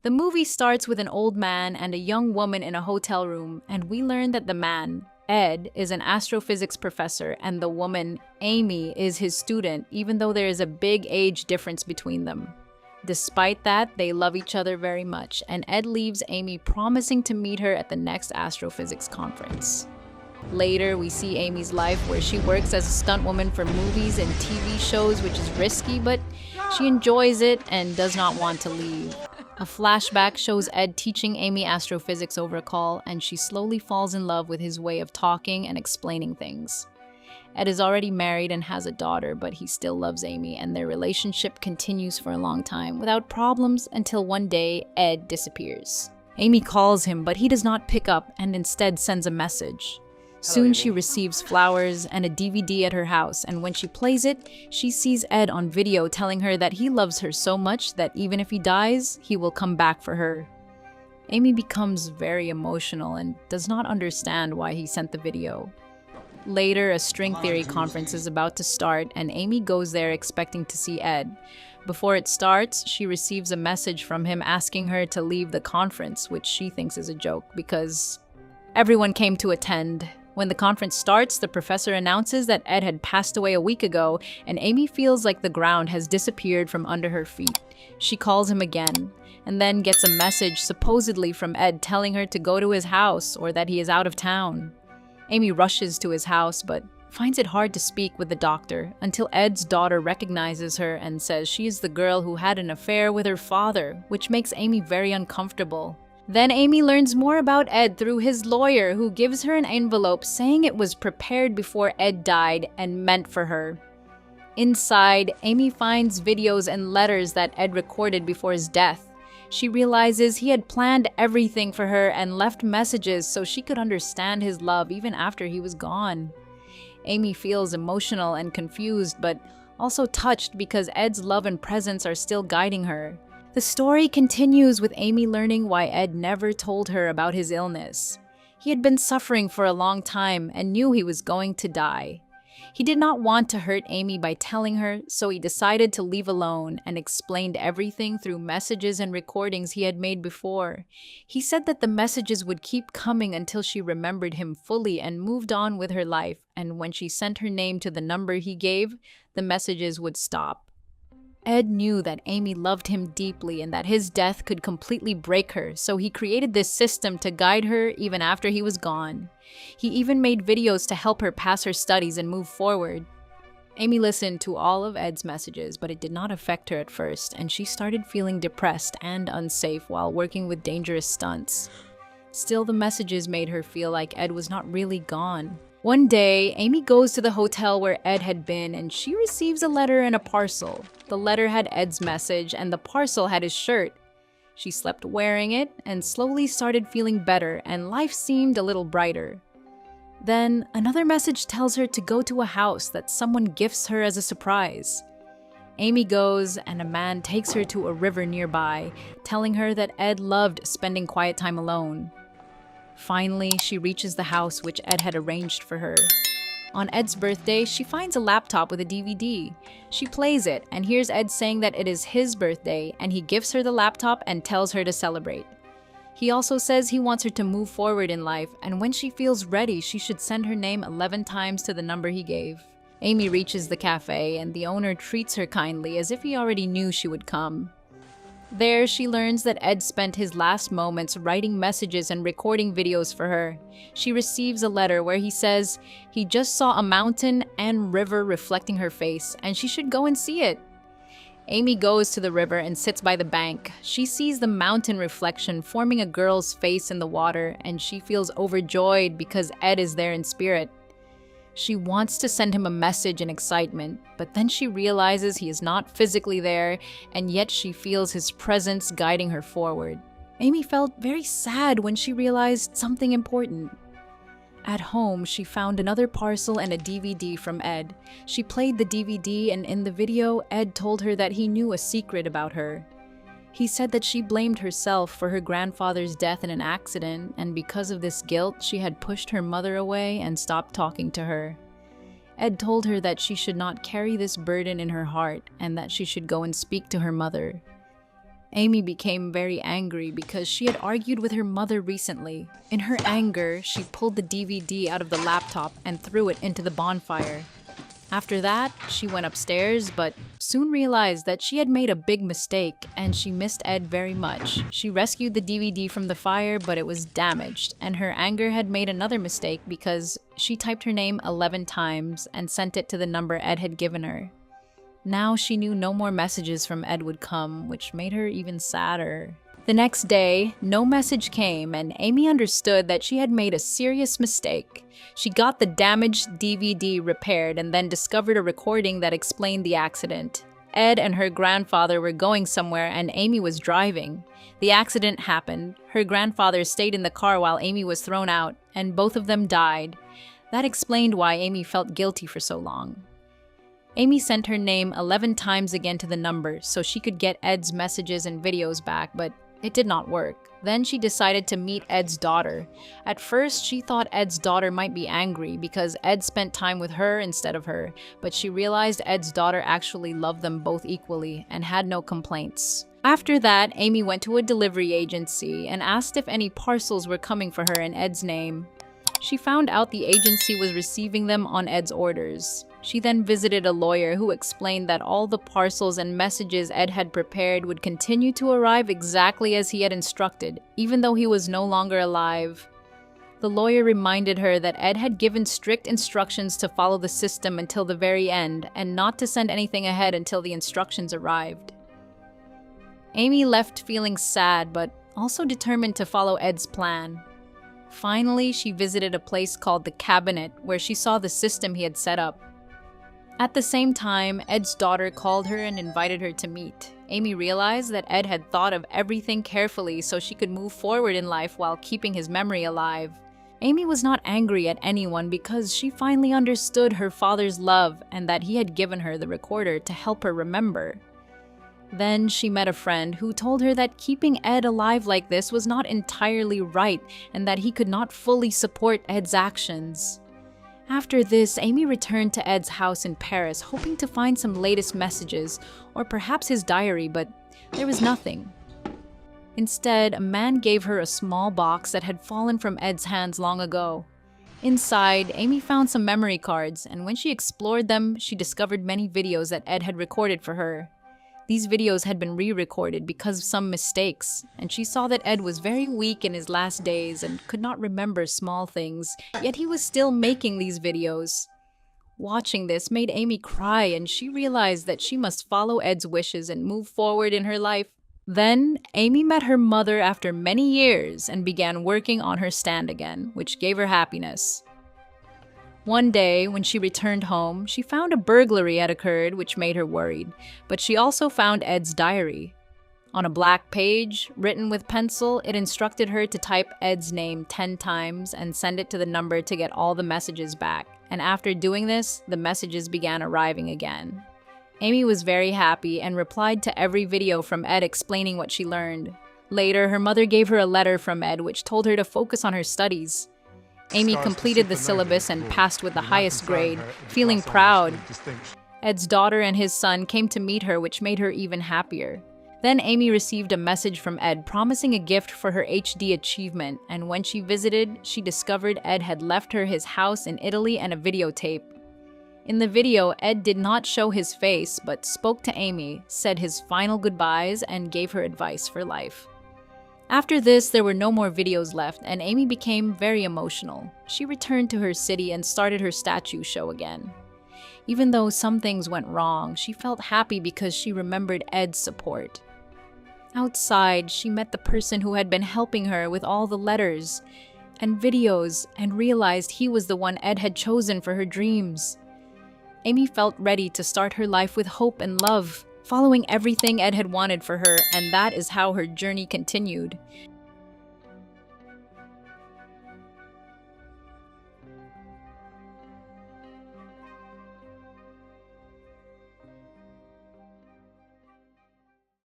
The movie starts with an old man and a young woman in a hotel room, and we learn that the man, Ed, is an astrophysics professor, and the woman, Amy, is his student, even though there is a big age difference between them. Despite that, they love each other very much, and Ed leaves Amy promising to meet her at the next astrophysics conference. Later, we see Amy's life where she works as a stunt woman for movies and TV shows, which is risky, but she enjoys it and does not want to leave. A flashback shows Ed teaching Amy astrophysics over a call, and she slowly falls in love with his way of talking and explaining things. Ed is already married and has a daughter, but he still loves Amy, and their relationship continues for a long time without problems until one day Ed disappears. Amy calls him, but he does not pick up and instead sends a message. Soon she receives flowers and a DVD at her house, and when she plays it, she sees Ed on video telling her that he loves her so much that even if he dies, he will come back for her. Amy becomes very emotional and does not understand why he sent the video. Later, a string theory conference is about to start, and Amy goes there expecting to see Ed. Before it starts, she receives a message from him asking her to leave the conference, which she thinks is a joke because everyone came to attend. When the conference starts, the professor announces that Ed had passed away a week ago, and Amy feels like the ground has disappeared from under her feet. She calls him again, and then gets a message supposedly from Ed telling her to go to his house or that he is out of town. Amy rushes to his house, but finds it hard to speak with the doctor until Ed's daughter recognizes her and says she is the girl who had an affair with her father, which makes Amy very uncomfortable. Then Amy learns more about Ed through his lawyer, who gives her an envelope saying it was prepared before Ed died and meant for her. Inside, Amy finds videos and letters that Ed recorded before his death. She realizes he had planned everything for her and left messages so she could understand his love even after he was gone. Amy feels emotional and confused, but also touched because Ed's love and presence are still guiding her. The story continues with Amy learning why Ed never told her about his illness. He had been suffering for a long time and knew he was going to die. He did not want to hurt Amy by telling her, so he decided to leave alone and explained everything through messages and recordings he had made before. He said that the messages would keep coming until she remembered him fully and moved on with her life, and when she sent her name to the number he gave, the messages would stop. Ed knew that Amy loved him deeply and that his death could completely break her, so he created this system to guide her even after he was gone. He even made videos to help her pass her studies and move forward. Amy listened to all of Ed's messages, but it did not affect her at first, and she started feeling depressed and unsafe while working with dangerous stunts. Still, the messages made her feel like Ed was not really gone. One day, Amy goes to the hotel where Ed had been, and she receives a letter and a parcel. The letter had Ed's message, and the parcel had his shirt. She slept wearing it, and slowly started feeling better, and life seemed a little brighter. Then, another message tells her to go to a house that someone gifts her as a surprise. Amy goes, and a man takes her to a river nearby, telling her that Ed loved spending quiet time alone. Finally, she reaches the house which Ed had arranged for her. On Ed's birthday, she finds a laptop with a DVD. She plays it and hears Ed saying that it is his birthday, and he gives her the laptop and tells her to celebrate. He also says he wants her to move forward in life, and when she feels ready, she should send her name 11 times to the number he gave. Amy reaches the cafe, and the owner treats her kindly as if he already knew she would come. There, she learns that Ed spent his last moments writing messages and recording videos for her. She receives a letter where he says he just saw a mountain and river reflecting her face, and she should go and see it. Amy goes to the river and sits by the bank. She sees the mountain reflection forming a girl's face in the water, and she feels overjoyed because Ed is there in spirit. She wants to send him a message in excitement, but then she realizes he is not physically there, and yet she feels his presence guiding her forward. Amy felt very sad when she realized something important. At home, she found another parcel and a DVD from Ed. She played the DVD, and in the video, Ed told her that he knew a secret about her. He said that she blamed herself for her grandfather's death in an accident, and because of this guilt, she had pushed her mother away and stopped talking to her. Ed told her that she should not carry this burden in her heart and that she should go and speak to her mother. Amy became very angry because she had argued with her mother recently. In her anger, she pulled the DVD out of the laptop and threw it into the bonfire. After that, she went upstairs, but soon realized that she had made a big mistake and she missed Ed very much. She rescued the DVD from the fire, but it was damaged, and her anger had made another mistake because she typed her name 11 times and sent it to the number Ed had given her. Now she knew no more messages from Ed would come, which made her even sadder. The next day, no message came, and Amy understood that she had made a serious mistake. She got the damaged DVD repaired and then discovered a recording that explained the accident. Ed and her grandfather were going somewhere and Amy was driving. The accident happened. Her grandfather stayed in the car while Amy was thrown out, and both of them died. That explained why Amy felt guilty for so long. Amy sent her name 11 times again to the number so she could get Ed's messages and videos back, but it did not work. Then she decided to meet Ed's daughter. At first, she thought Ed's daughter might be angry because Ed spent time with her instead of her, but she realized Ed's daughter actually loved them both equally and had no complaints. After that, Amy went to a delivery agency and asked if any parcels were coming for her in Ed's name. She found out the agency was receiving them on Ed's orders. She then visited a lawyer who explained that all the parcels and messages Ed had prepared would continue to arrive exactly as he had instructed, even though he was no longer alive. The lawyer reminded her that Ed had given strict instructions to follow the system until the very end and not to send anything ahead until the instructions arrived. Amy left feeling sad, but also determined to follow Ed's plan. Finally, she visited a place called the Cabinet, where she saw the system he had set up. At the same time, Ed's daughter called her and invited her to meet. Amy realized that Ed had thought of everything carefully so she could move forward in life while keeping his memory alive. Amy was not angry at anyone because she finally understood her father's love and that he had given her the recorder to help her remember. Then she met a friend who told her that keeping Ed alive like this was not entirely right and that he could not fully support Ed's actions. After this, Amy returned to Ed's house in Paris, hoping to find some latest messages, or perhaps his diary, but there was nothing. Instead, a man gave her a small box that had fallen from Ed's hands long ago. Inside, Amy found some memory cards, and when she explored them, she discovered many videos that Ed had recorded for her. These videos had been re-recorded because of some mistakes, and she saw that Ed was very weak in his last days and could not remember small things, yet he was still making these videos. Watching this made Amy cry, and she realized that she must follow Ed's wishes and move forward in her life. Then, Amy met her mother after many years and began working on her stand again, which gave her happiness. One day, when she returned home, she found a burglary had occurred, which made her worried, but she also found Ed's diary. On a black page, written with pencil, it instructed her to type Ed's name 10 times and send it to the number to get all the messages back. And after doing this, the messages began arriving again. Amy was very happy and replied to every video from Ed explaining what she learned. Later, her mother gave her a letter from Ed which told her to focus on her studies. Amy completed the syllabus and passed with the highest grade, feeling proud. Ed's daughter and his son came to meet her, which made her even happier. Then Amy received a message from Ed promising a gift for her HD achievement, and when she visited, she discovered Ed had left her his house in Italy and a videotape. In the video, Ed did not show his face, but spoke to Amy, said his final goodbyes, and gave her advice for life. After this, there were no more videos left, and Amy became very emotional. She returned to her city and started her statue show again. Even though some things went wrong, she felt happy because she remembered Ed's support. Outside, she met the person who had been helping her with all the letters and videos and realized he was the one Ed had chosen for her dreams. Amy felt ready to start her life with hope and love, following everything Ed had wanted for her, and that is how her journey continued.